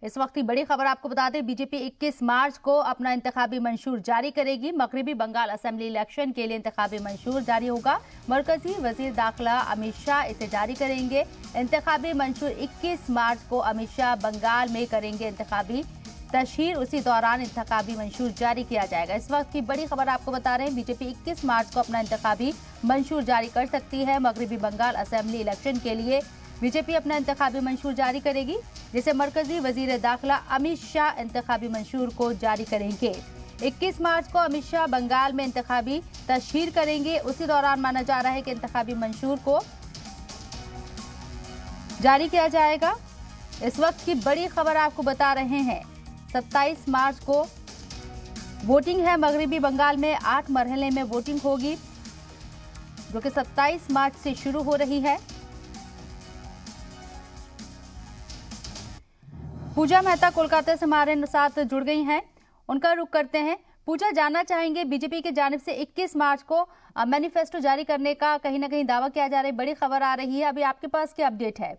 इस वक्त की बड़ी खबर आपको बता दें, बीजेपी 21 मार्च को अपना इंतखाबी मंशूर जारी करेगी। मगरबी बंगाल असेंबली इलेक्शन के लिए इंतखाबी मंशूर जारी होगा। मरकजी वजीर दाखिला अमित शाह इसे जारी करेंगे। इंतखाबी मंशूर 21 मार्च को अमित शाह बंगाल में करेंगे इंतखाबी तशहीर। उसी दौरान इंतखाबी मंशूर जारी किया जाएगा। इस वक्त की बड़ी खबर आपको बता रहे हैं, बीजेपी 21 मार्च को अपना इंतखाबी मंशूर जारी कर सकती है। मगरबी बंगाल असेंबली इलेक्शन के लिए बीजेपी अपना इंतखाबी मंशूर जारी करेगी, जिसे मरकजी वजीर दाखिला अमित शाह इंतखाबी मंशूर को जारी करेंगे। 21 मार्च को अमित शाह बंगाल में इंतखाबी तशहीर करेंगे। उसी दौरान माना जा रहा है कि इंतखाबी मंशूर को जारी किया जाएगा। इस वक्त की बड़ी खबर आपको बता रहे हैं, 27 मार्च को वोटिंग है। मगरबी बंगाल में 8 मरहले में वोटिंग होगी, जो कि 27 मार्च से शुरू हो रही है। पूजा मेहता कोलकाता से हमारे साथ जुड़ गई हैं, उनका रुख करते हैं। पूजा, जानना चाहेंगे, बीजेपी की जानिब से 21 मार्च को मैनिफेस्टो जारी करने का कहीं ना कहीं दावा किया जा रहा है, बड़ी खबर आ रही है, अभी आपके पास क्या अपडेट है?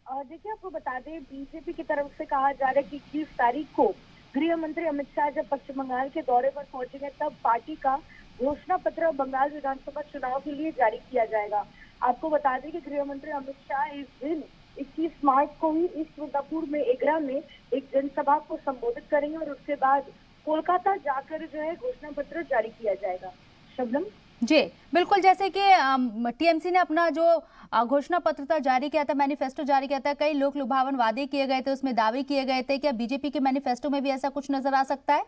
देखिए, आपको बता दें, बीजेपी की तरफ से कहा जा रहा है कि 21 तारीख को गृह मंत्री अमित शाह जब पश्चिम बंगाल के दौरे पर पहुंचेंगे, तब पार्टी का घोषणा पत्र बंगाल विधानसभा चुनाव के लिए जारी किया जाएगा। आपको बता दें कि गृह मंत्री अमित शाह इस दिन 21 मार्च को ही ईस्ट मिदनापुर में एगरा में एक जनसभा को संबोधित करेंगे और उसके बाद कोलकाता जाकर जो है घोषणा पत्र जारी किया जाएगा। शबनम जी बिल्कुल, जैसे कि टीएमसी ने अपना जो घोषणा पत्र था जारी किया था, मैनिफेस्टो जारी किया था, कई लोक लुभावन वादे किए गए थे, उसमें दावे किए गए थे। क्या बीजेपी के मैनिफेस्टो में भी ऐसा कुछ नजर आ सकता है?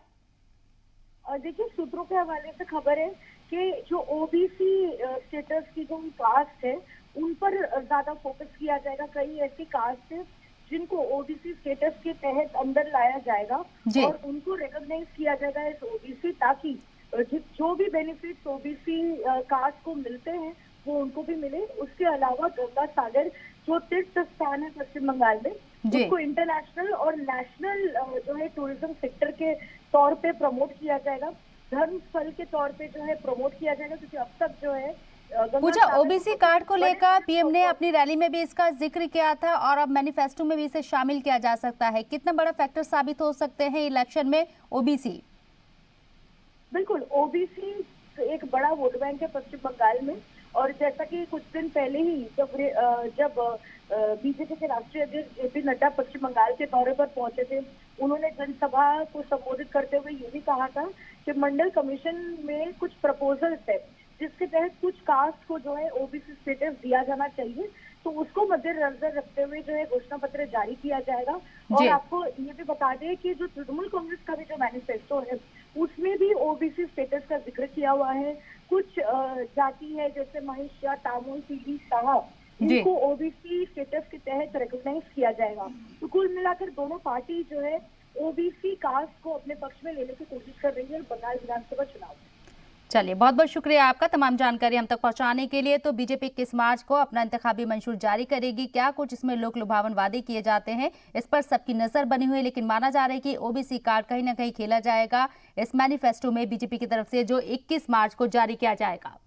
और देखिए, सूत्रों के हवाले से खबर है कि जो ओबीसी स्टेटस की जो कास्ट है, उन पर ज्यादा फोकस किया जाएगा। कई ऐसी कास्ट है जिनको ओबीसी स्टेटस के तहत अंदर लाया जाएगा और उनको रिकॉग्नाइज किया जाएगा एज ओबीसी, ताकि जो भी बेनिफिट्स ओबीसी कास्ट को मिलते हैं वो उनको भी मिले। उसके अलावा गंगा सागर जो तीर्थ स्थान है पश्चिम बंगाल में, उसको इंटरनेशनल और नेशनल जो है टूरिज्म सेक्टर के तौर पे प्रमोट किया जाएगा, धर्म स्थल के तौर पे जो है प्रमोट किया जाएगा। क्योंकि अब तक जो है पूजा, ओबीसी कार्ड को लेकर पीएम ने अपनी रैली में भी इसका जिक्र किया था और अब मैनिफेस्टो में भी इसे शामिल किया जा सकता है। कितना बड़ा फैक्टर साबित हो सकते हैं इलेक्शन में ओबीसी? बिल्कुल, ओबीसी एक बड़ा वोट बैंक है पश्चिम बंगाल में। और जैसा कि कुछ दिन पहले ही जब बीजेपी के राष्ट्रीय अध्यक्ष जेपी नड्डा पश्चिम बंगाल के दौरे पर पहुंचे थे, उन्होंने जनसभा को संबोधित करते हुए ये भी कहा था कि मंडल कमीशन में कुछ प्रपोजल्स है जिसके तहत कुछ कास्ट को जो है ओबीसी स्टेटस दिया जाना चाहिए, तो उसको मद्देनजर रखते हुए जो है घोषणा पत्र जारी किया जाएगा। और आपको ये भी बता दें कि जो तृणमूल कांग्रेस का भी जो मैनिफेस्टो है, उसमें भी ओबीसी स्टेटस का जिक्र किया हुआ है। कुछ जाति है जैसे महिष्या, तामुल, पीली, शाह, इनको ओबीसी स्टेटस के तहत रिकॉग्नाइज किया जाएगा। तो कुल मिलाकर दोनों पार्टी जो है ओबीसी कास्ट को अपने पक्ष में लेने की कोशिश कर रही है बंगाल विधानसभा चुनाव में। चलिए, बहुत बहुत शुक्रिया आपका तमाम जानकारी हम तक पहुंचाने के लिए। तो बीजेपी 21 मार्च को अपना इंतखाबी मंशूर जारी करेगी। क्या कुछ इसमें लोक लुभावन वादे किए जाते हैं, इस पर सबकी नजर बनी हुई है, लेकिन माना जा रहा है कि ओबीसी कार्ड कहीं ना कहीं खेला जाएगा इस मैनिफेस्टो में बीजेपी की तरफ से, जो 21 मार्च को जारी किया जाएगा।